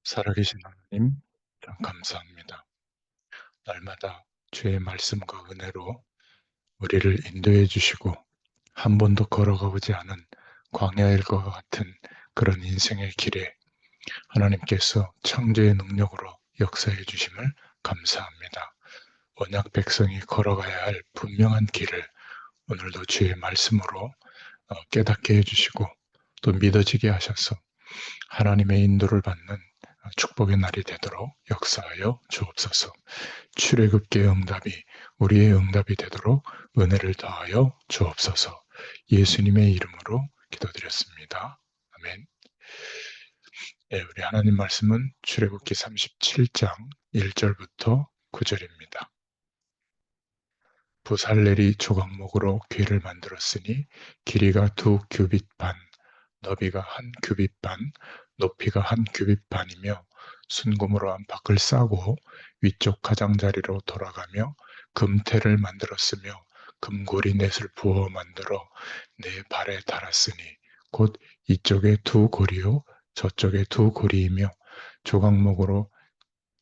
살아계신 하나님, 참 감사합니다. 날마다 주의 말씀과 은혜로 우리를 인도해 주시고 한 번도 걸어가보지 않은 광야일 것 같은 그런 인생의 길에 하나님께서 창조의 능력으로 역사해 주심을 감사합니다. 언약 백성이 걸어가야 할 분명한 길을 오늘도 주의 말씀으로 깨닫게 해주시고 또 믿어지게 하셔서 하나님의 인도를 받는 축복의 날이 되도록 역사하여 주옵소서. 출애굽기의 응답이 우리의 응답이 되도록 은혜를 더하여 주옵소서. 예수님의 이름으로 기도드렸습니다. 아멘. 네, 우리 하나님 말씀은 출애굽기 37장 1절부터 9절입니다. 부살렐이 조각목으로 궤를 만들었으니 길이가 2규빗 반, 너비가 1규빗 반, 높이가 1규빗 반이며 순금으로 안팎을 싸고 위쪽 가장자리로 돌아가며 금태를 만들었으며 금고리 넷을 부어 만들어 네 발에 달았으니 곧 이쪽에 2고리요 저쪽에 2고리이며 조각목으로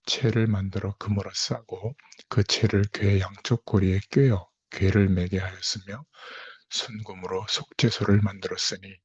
채를 만들어 금으로 싸고 그 채를 궤 양쪽 고리에 꿰어 궤를 매게 하였으며 순금으로 속죄소를 만들었으니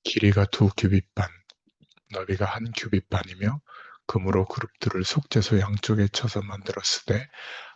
길이가 2규빗 반, 너비가 1규빗 반이며 금으로 그룹들을 속죄소 양쪽에 쳐서 만들었으되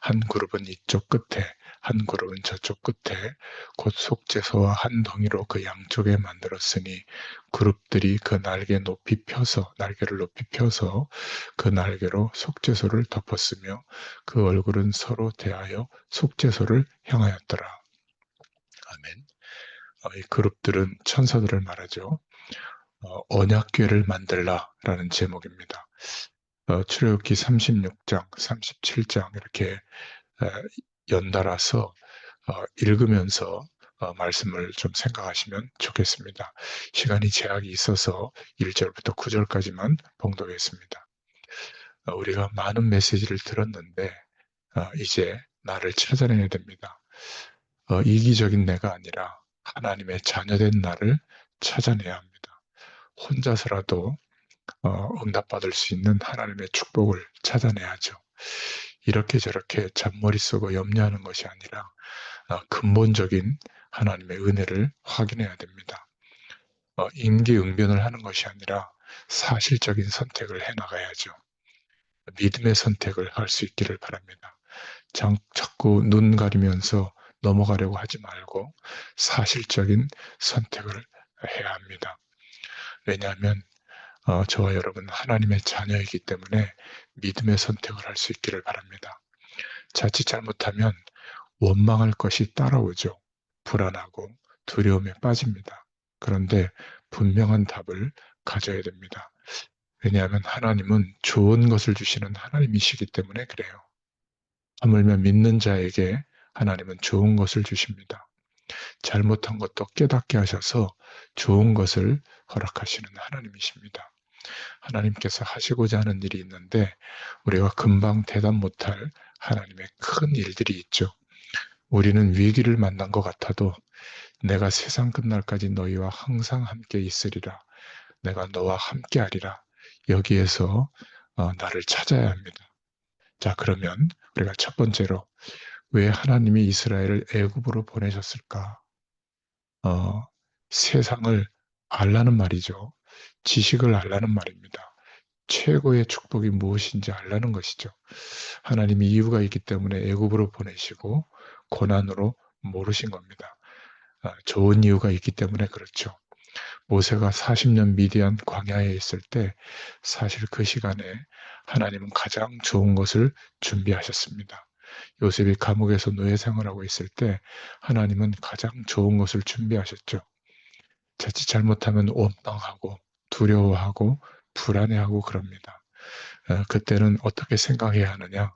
한 그룹은 이쪽 끝에 한 그룹은 저쪽 끝에 곧 속죄소와 한 덩이로 그 양쪽에 만들었으니 그룹들이 그 날개를 높이 펴서 그 날개로 속죄소를 덮었으며 그 얼굴은 서로 대하여 속죄소를 향하였더라. 아멘. 이 그룹들은 천사들을 말하죠. 언약궤를 만들라라는 제목입니다. 출애굽기 36장, 37장 이렇게 연달아서 읽으면서 말씀을 좀 생각하시면 좋겠습니다. 시간이 제약이 있어서 1절부터 9절까지만 봉독했습니다. 우리가 많은 메시지를 들었는데 이제 나를 찾아내야 됩니다. 이기적인 내가 아니라 하나님의 자녀된 나를 찾아내야 합니다. 혼자서라도 응답받을 수 있는 하나님의 축복을 찾아내야죠. 이렇게 저렇게 잔머리 쓰고 염려하는 것이 아니라 근본적인 하나님의 은혜를 확인해야 됩니다. 임기응변을 하는 것이 아니라 사실적인 선택을 해나가야죠. 믿음의 선택을 할 수 있기를 바랍니다. 자꾸 눈 가리면서 넘어가려고 하지 말고 사실적인 선택을 해야 합니다. 왜냐하면 저와 여러분 하나님의 자녀이기 때문에 믿음의 선택을 할 수 있기를 바랍니다. 자칫 잘못하면 원망할 것이 따라오죠. 불안하고 두려움에 빠집니다. 그런데 분명한 답을 가져야 됩니다. 왜냐하면 하나님은 좋은 것을 주시는 하나님이시기 때문에 그래요. 하물며 믿는 자에게 하나님은 좋은 것을 주십니다. 잘못한 것도 깨닫게 하셔서 좋은 것을 허락하시는 하나님이십니다. 하나님께서 하시고자 하는 일이 있는데 우리가 금방 대답 못할 하나님의 큰 일들이 있죠. 우리는 위기를 만난 것 같아도 내가 세상 끝날까지 너희와 항상 함께 있으리라. 내가 너와 함께 하리라. 여기에서 나를 찾아야 합니다. 자, 그러면 우리가 첫 번째로 왜 하나님이 이스라엘을 애굽으로 보내셨을까? 세상을 알라는 말이죠. 지식을 알라는 말입니다. 최고의 축복이 무엇인지 알라는 것이죠. 하나님이 이유가 있기 때문에 애굽으로 보내시고 고난으로 모르신 겁니다. 좋은 이유가 있기 때문에 그렇죠. 모세가 40년 미디안 광야에 있을 때 사실 그 시간에 하나님은 가장 좋은 것을 준비하셨습니다. 요셉이 감옥에서 노예 생활하고 있을 때 하나님은 가장 좋은 것을 준비하셨죠. 자칫 잘못하면 원망하고 두려워하고 불안해하고 그럽니다. 그때는 어떻게 생각해야 하느냐?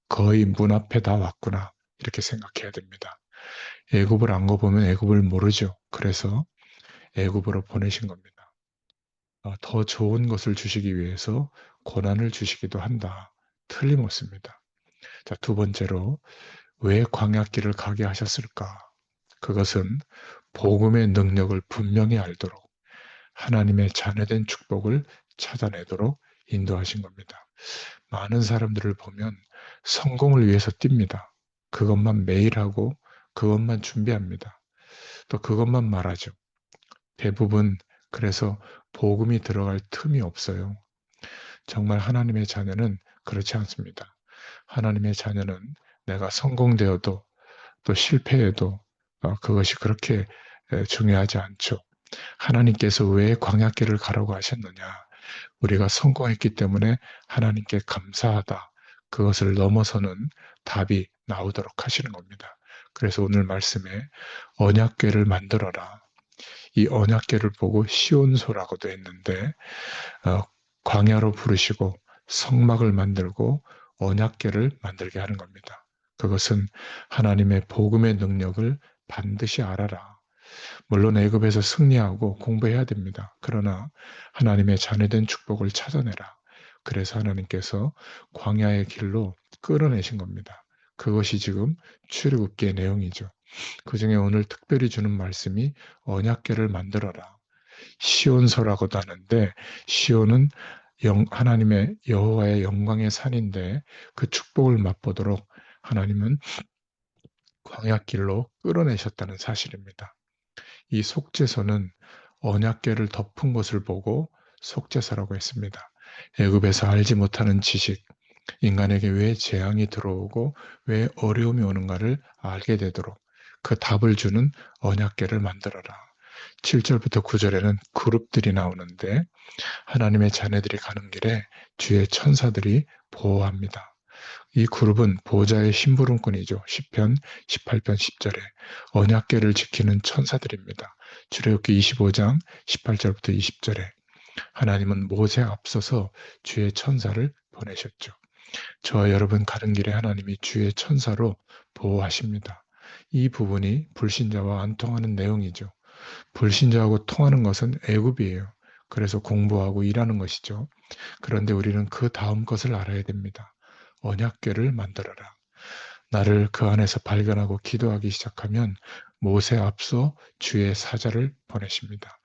거의 문 앞에 다 왔구나. 이렇게 생각해야 됩니다. 애굽을 안 가보면 애굽을 모르죠. 그래서 애굽으로 보내신 겁니다. 더 좋은 것을 주시기 위해서 고난을 주시기도 한다. 틀림없습니다. 자, 두 번째로 왜 광야길을 가게 하셨을까? 그것은 복음의 능력을 분명히 알도록 하나님의 자녀된 축복을 찾아내도록 인도하신 겁니다. 많은 사람들을 보면 성공을 위해서 뜁니다. 그것만 매일 하고 그것만 준비합니다. 또 그것만 말하죠. 대부분 그래서 복음이 들어갈 틈이 없어요. 정말 하나님의 자녀는 그렇지 않습니다. 하나님의 자녀는 내가 성공되어도 또 실패해도 그것이 그렇게 중요하지 않죠. 하나님께서 왜 광야길을 가라고 하셨느냐? 우리가 성공했기 때문에 하나님께 감사하다. 그것을 넘어서는 답이 나오도록 하시는 겁니다. 그래서 오늘 말씀에 언약궤를 만들어라. 이 언약궤를 보고 시온소라고도 했는데 어, 광야로 부르시고 성막을 만들고 언약궤를 만들게 하는 겁니다. 그것은 하나님의 복음의 능력을 반드시 알아라. 물론 애굽에서 승리하고 공부해야 됩니다. 그러나 하나님의 자녀된 축복을 찾아내라. 그래서 하나님께서 광야의 길로 끌어내신 겁니다. 그것이 지금 출애굽기의 내용이죠. 그 중에 오늘 특별히 주는 말씀이 언약궤를 만들어라. 시온서라고도 하는데 시온은 하나님의 여호와의 영광의 산인데 그 축복을 맛보도록 하나님은 광야길로 끌어내셨다는 사실입니다. 이 속죄소는 언약궤를 덮은 것을 보고 속죄소라고 했습니다. 애굽에서 알지 못하는 지식, 인간에게 왜 재앙이 들어오고 왜 어려움이 오는가를 알게 되도록 그 답을 주는 언약궤를 만들어라. 7절부터 9절에는 그룹들이 나오는데 하나님의 자녀들이 가는 길에 주의 천사들이 보호합니다. 이 그룹은 보호자의 심부름꾼이죠. 시편 18편 10절에 언약궤를 지키는 천사들입니다. 출애굽기 25장 18절부터 20절에 하나님은 모세 앞서서 주의 천사를 보내셨죠. 저와 여러분 가는 길에 하나님이 주의 천사로 보호하십니다. 이 부분이 불신자와 안 통하는 내용이죠. 불신자하고 통하는 것은 애굽이에요. 그래서 공부하고 일하는 것이죠. 그런데 우리는 그 다음 것을 알아야 됩니다. 언약궤를 만들어라. 나를 그 안에서 발견하고 기도하기 시작하면 모세 앞서 주의 사자를 보내십니다.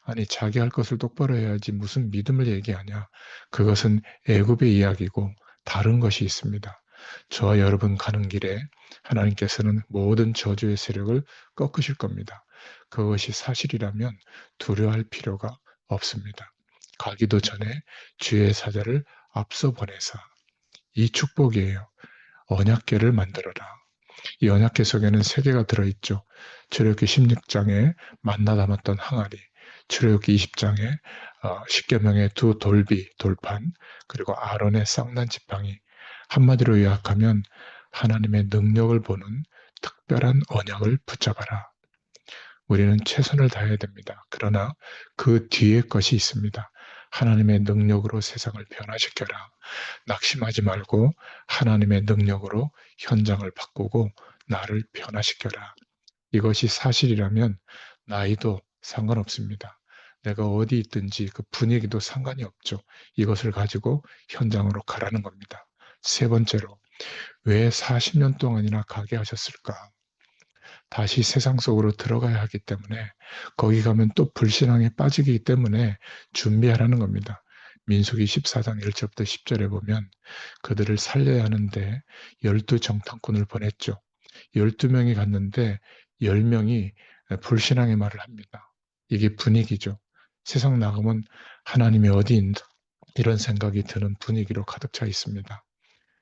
아니 자기 할 것을 똑바로 해야지 무슨 믿음을 얘기하냐. 그것은 애굽의 이야기고 다른 것이 있습니다. 저와 여러분 가는 길에 하나님께서는 모든 저주의 세력을 꺾으실 겁니다. 그것이 사실이라면 두려워할 필요가 없습니다. 가기도 전에 주의 사자를 앞서 보내사 이 축복이에요. 언약궤를 만들어라. 이 언약궤 속에는 세 개가 들어있죠. 출애굽기 16장에 만나 담았던 항아리, 출애굽기 20장에 십계명의 두 돌비, 돌판, 그리고 아론의 쌍난 지팡이. 한마디로 요약하면 하나님의 능력을 보는 특별한 언약을 붙잡아라. 우리는 최선을 다해야 됩니다. 그러나 그 뒤에 것이 있습니다. 하나님의 능력으로 세상을 변화시켜라. 낙심하지 말고 하나님의 능력으로 현장을 바꾸고 나를 변화시켜라. 이것이 사실이라면 나이도 상관없습니다. 내가 어디 있든지 그 분위기도 상관이 없죠. 이것을 가지고 현장으로 가라는 겁니다. 세 번째로, 왜 40년 동안이나 가게 하셨을까? 다시 세상 속으로 들어가야 하기 때문에 거기 가면 또 불신앙에 빠지기 때문에 준비하라는 겁니다. 민수기 14장 1절부터 10절에 보면 그들을 살려야 하는데 12정탐꾼을 보냈죠. 12명이 갔는데 10명이 불신앙의 말을 합니다. 이게 분위기죠. 세상 나가면 하나님이 어디 있나 이런 생각이 드는 분위기로 가득 차 있습니다.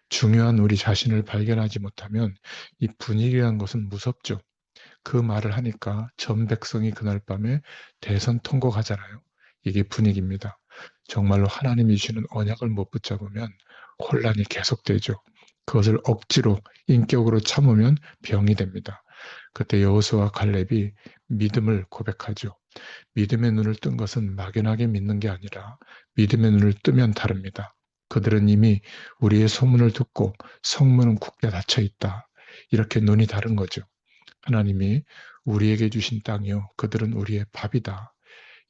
중요한 우리 자신을 발견하지 못하면 이 분위기라는 것은 무섭죠. 그 말을 하니까 전 백성이 그날 밤에 대선 통곡하잖아요. 이게 분위기입니다. 정말로 하나님이 주시는 언약을 못 붙잡으면 혼란이 계속되죠. 그것을 억지로 인격으로 참으면 병이 됩니다. 그때 여호수아와 갈렙이 믿음을 고백하죠. 믿음의 눈을 뜬 것은 막연하게 믿는 게 아니라 믿음의 눈을 뜨면 다릅니다. 그들은 이미 우리의 소문을 듣고 성문은 굳게 닫혀 있다. 이렇게 눈이 다른 거죠. 하나님이 우리에게 주신 땅이요 그들은 우리의 밥이다.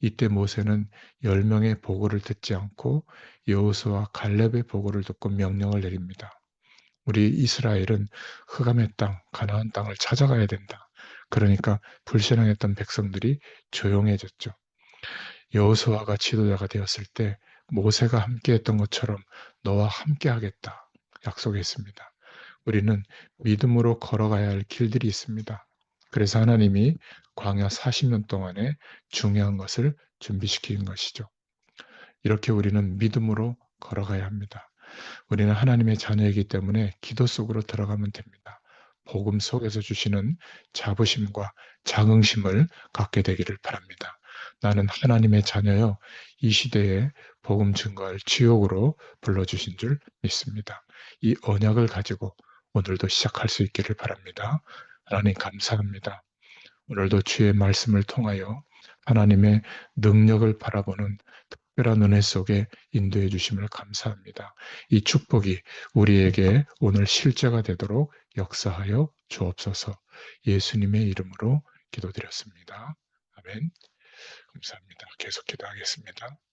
이때 모세는 10명의 보고를 듣지 않고 여호수아 갈렙의 보고를 듣고 명령을 내립니다. 우리 이스라엘은 흑암의 땅, 가나안 땅을 찾아가야 된다. 그러니까 불신앙했던 백성들이 조용해졌죠. 여호수아가 지도자가 되었을 때 모세가 함께했던 것처럼 너와 함께하겠다 약속했습니다. 우리는 믿음으로 걸어가야 할 길들이 있습니다. 그래서 하나님이 광야 40년 동안에 중요한 것을 준비시킨 것이죠. 이렇게 우리는 믿음으로 걸어가야 합니다. 우리는 하나님의 자녀이기 때문에 기도 속으로 들어가면 됩니다. 복음 속에서 주시는 자부심과 자긍심을 갖게 되기를 바랍니다. 나는 하나님의 자녀여, 이 시대에 복음 증거할 지옥으로 불러주신 줄 믿습니다. 이 언약을 가지고 오늘도 시작할 수 있기를 바랍니다. 하나님 감사합니다. 오늘도 주의 말씀을 통하여 하나님의 능력을 바라보는 특별한 은혜 속에 인도해 주심을 감사합니다. 이 축복이 우리에게 오늘 실제가 되도록 역사하여 주옵소서. 예수님의 이름으로 기도드렸습니다. 아멘. 감사합니다. 계속 기도하겠습니다.